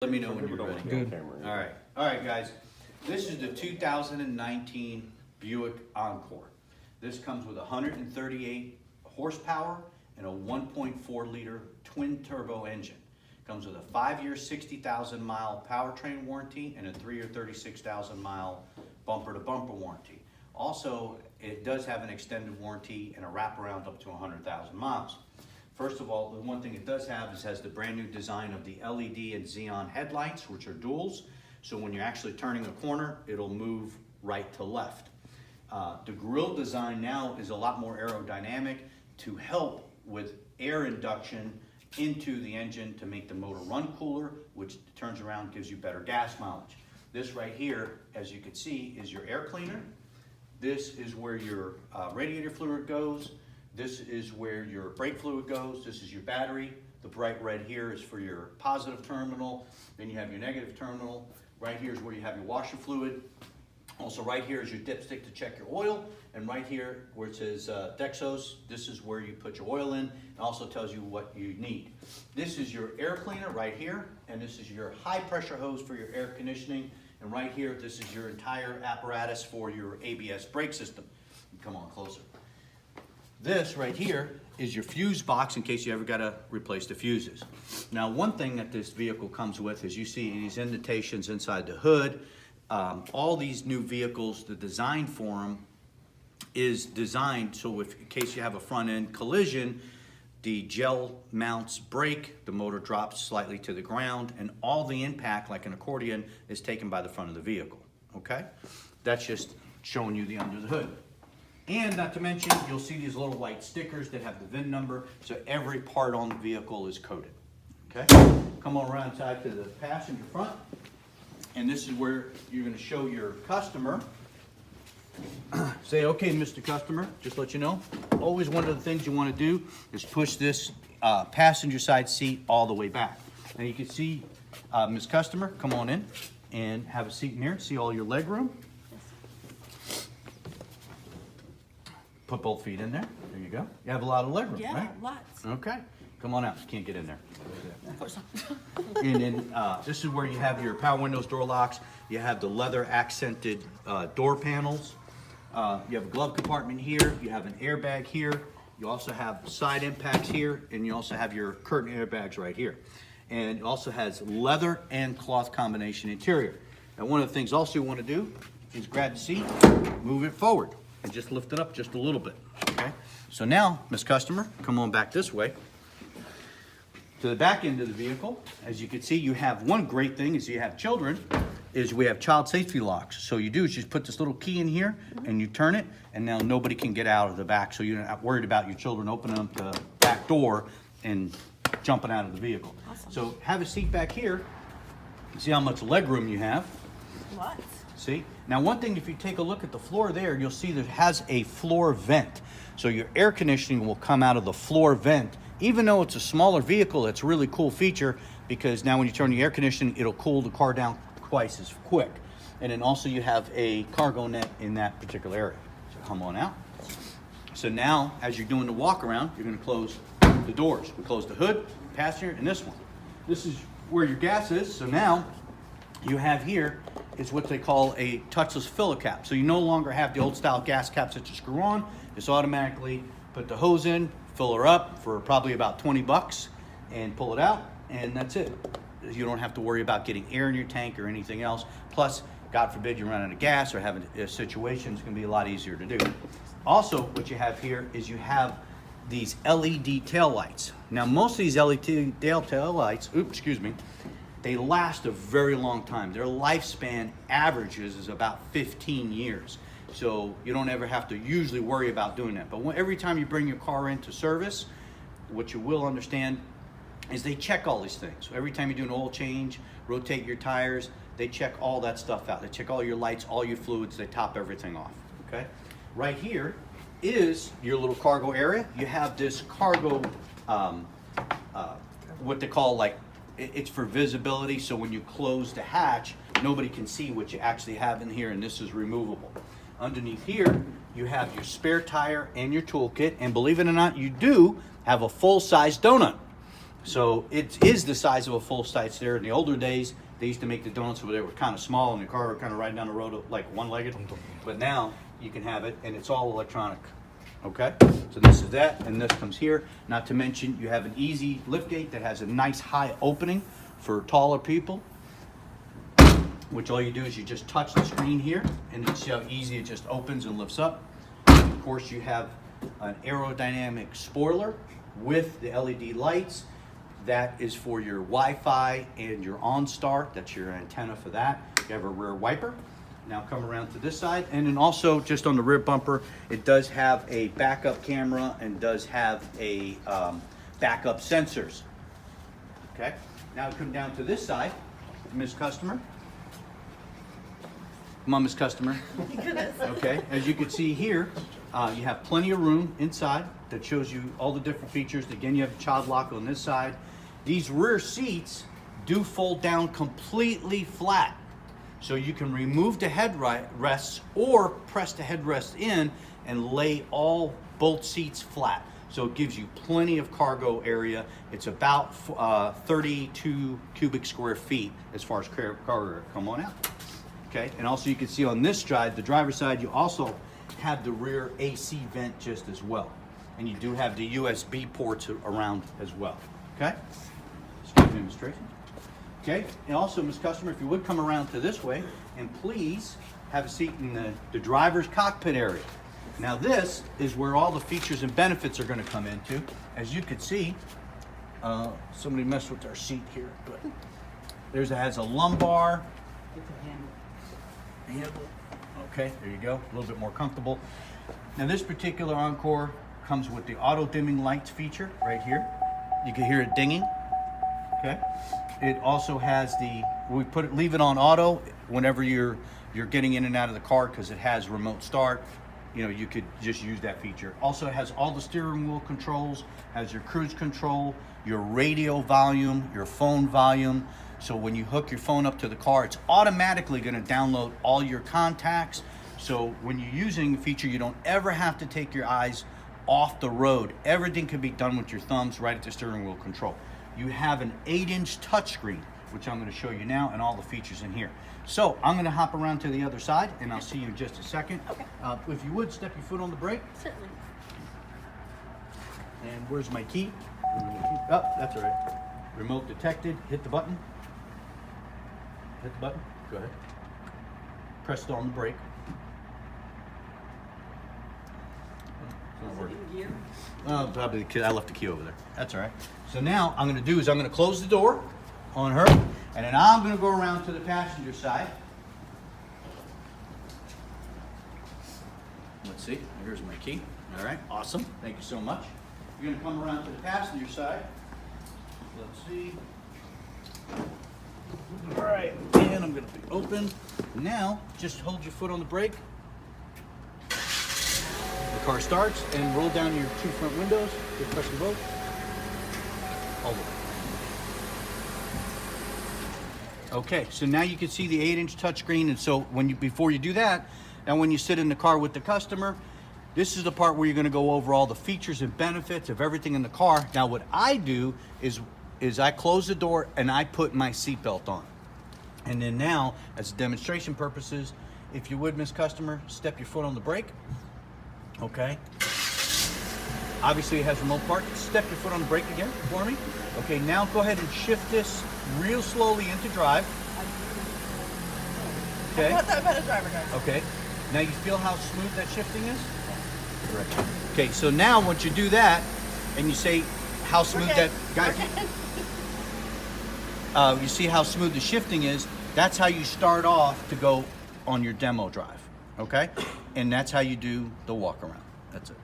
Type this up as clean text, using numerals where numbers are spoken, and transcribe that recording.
Let me know when you're ready. Good. All right, guys. This is the 2019 Buick Encore. This comes with 138 horsepower and a 1.4 liter twin turbo engine. Comes with a 5-year, 60,000 mile powertrain warranty and a 3-year, 36,000 mile bumper to bumper warranty. Also, it does have an extended warranty and a wraparound up to 100,000 miles. First of all, the one thing it does have is has the brand new design of the LED and xenon headlights, which are duals. So when you're actually turning a corner, it'll move right to left. The grille design now is a lot more aerodynamic to help with air induction into the engine to make the motor run cooler, which turns around gives you better gas mileage. This right here, as you can see, is your air cleaner. This is where your radiator fluid goes. This is where your brake fluid goes. This is your battery. The bright red here is for your positive terminal. Then you have your negative terminal. Right here is where you have your washer fluid. Also right here is your dipstick to check your oil. And right here where it says Dexos, this is where you put your oil in. It also tells you what you need. This is your air cleaner right here. And this is your high pressure hose for your air conditioning. And right here, this is your entire apparatus for your ABS brake system. Come on closer. This right here is your fuse box in case you ever got to replace the fuses. Now, one thing that this vehicle comes with is you see these indentations inside the hood. All these new vehicles, the design for them is designed so if in case you have a front end collision, the gel mounts break, the motor drops slightly to the ground, and all the impact, like an accordion, is taken by the front of the vehicle, okay? That's just showing you the under the hood. And not to mention, you'll see these little white stickers that have the VIN number, so every part on the vehicle is coded, okay? Come on around inside to the passenger front, and this is where you're gonna show your customer. Say, okay, Mr. Customer, just let you know, always one of the things you wanna do is push this passenger side seat all the way back. And you can see, Ms. Customer, come on in and have a seat in here, see all your leg room. Put both feet in there. There you go. You have a lot of leg room, Yeah, right? lots. Okay. Come on out. You can't get in there. Of course not. And then this is where you have your power windows, door locks. You have the leather accented door panels. You have a glove compartment here. You have an airbag here. You also have side impacts here. And you also have your curtain airbags right here. And it also has leather and cloth combination interior. Now, one of the things also you want to do is grab the seat, move it forward, and just lift it up just a little bit, okay? So now, Miss Customer, come on back this way. To the back end of the vehicle, as you can see, you have one great thing is you have children, is we have child safety locks. So you do is just put this little key in here and you turn it, and now nobody can get out of the back. So you're not worried about your children opening up the back door and jumping out of the vehicle. Awesome. So have a seat back here. See how much leg room you have. Lots. See? Now one thing, if you take a look at the floor there, you'll see that it has a floor vent. So your air conditioning will come out of the floor vent. Even though it's a smaller vehicle, it's a really cool feature because now when you turn the air conditioning, it'll cool the car down twice as quick. And then also you have a cargo net in that particular area. So come on out. So now, as you're doing the walk around, you're gonna close the doors. We close the hood, passenger, and this one. This is where your gas is. So now you have here is what they call a touchless filler cap. So you no longer have the old style gas caps that you screw on. Just automatically put the hose in, fill her up for probably about 20 bucks and pull it out, and that's it. You don't have to worry about getting air in your tank or anything else. Plus, God forbid you run out of gas or have a situation, it's gonna be a lot easier to do. Also, what you have here is you have these LED tail lights. Now, most of these LED tail lights, they last a very long time. Their lifespan averages is about 15 years. So you don't ever have to usually worry about doing that. But every time you bring your car into service, what you will understand is they check all these things. So every time you do an oil change, rotate your tires, they check all that stuff out. They check all your lights, all your fluids, they top everything off, okay? Right here is your little cargo area. You have this cargo, what they call it's for visibility, so when you close the hatch, nobody can see what you actually have in here, and this is removable. Underneath here, you have your spare tire and your toolkit, and believe it or not, you do have a full-size donut. So it is the size of a full-size stair. In the older days, they used to make the donuts where they were kind of small and the car were kind of riding down the road like one-legged. But now you can have it, and it's all electronic. Okay, so this is that, and this comes here. Not to mention, you have an easy lift gate that has a nice high opening for taller people. Which all you do is you just touch the screen here, and you see how easy it just opens and lifts up. Of course, you have an aerodynamic spoiler with the LED lights. That is for your Wi-Fi and your OnStar. That's your antenna for that. You have a rear wiper. Now come around to this side, and then also just on the rear bumper, it does have a backup camera and does have a backup sensors. Okay. Now come down to this side, Miss Customer. Come on, Miss Customer. Okay, as you can see here, you have plenty of room inside that shows you all the different features. Again, you have a child lock on this side. These rear seats do fold down completely flat. So you can remove the headrests or press the headrest in and lay both seats flat. So it gives you plenty of cargo area. It's about 32 cubic square feet as far as cargo. Come on out. Okay, and also you can see on this side, the driver's side, you also have the rear AC vent just as well. And you do have the USB ports around as well. Okay, start demonstration. Okay, and also, Ms. Customer, if you would come around to this way, and please have a seat in the driver's cockpit area. Now this is where all the features and benefits are going to come into. As you can see, somebody messed with our seat here, but has a lumbar. Handle. Okay, there you go. A little bit more comfortable. Now this particular Encore comes with the auto dimming lights feature right here. You can hear it dinging. Okay. It also has leave it on auto whenever you're getting in and out of the car because it has remote start. You know, you could just use that feature. Also, it has all the steering wheel controls, has your cruise control, your radio volume, your phone volume. So when you hook your phone up to the car, it's automatically going to download all your contacts. So when you're using the feature, you don't ever have to take your eyes off the road. Everything can be done with your thumbs right at the steering wheel control. You have an 8-inch touchscreen, which I'm going to show you now, and all the features in here. So I'm going to hop around to the other side, and I'll see you in just a second. Okay. If you would, step your foot on the brake. Certainly. And where's my key? Oh, that's all right. Remote detected. Hit the button. Hit the button. Go ahead. Press it on the brake. It's not working. Oh, probably the key. I left the key over there. That's all right. So now I'm going to do is I'm going to close the door on her, and then I'm going to go around to the passenger side. Let's see. Here's my key. All right. Awesome. Thank you so much. You're going to come around to the passenger side. Let's see. All right. And I'm going to be open. Now, just hold your foot on the brake. The car starts, and roll down your two front windows. Just press them both. All the way. Okay, so now you can see the 8-inch touchscreen, and so before you do that, now when you sit in the car with the customer, this is the part where you're going to go over all the features and benefits of everything in the car. Now what I do is I close the door and I put my seatbelt on. And then now, as demonstration purposes, if you would, Miss Customer, step your foot on the brake. Okay. Obviously it has remote park. Step your foot on the brake again for me. Okay, now go ahead and shift this real slowly into drive. Okay. I'm not that bad a driver, guys. Okay. Now you feel how smooth that shifting is? Correct. Okay, so now once you do that, and you say how smooth that guy, you see how smooth the shifting is. That's how you start off to go on your demo drive. Okay, and that's how you do the walk around. That's it.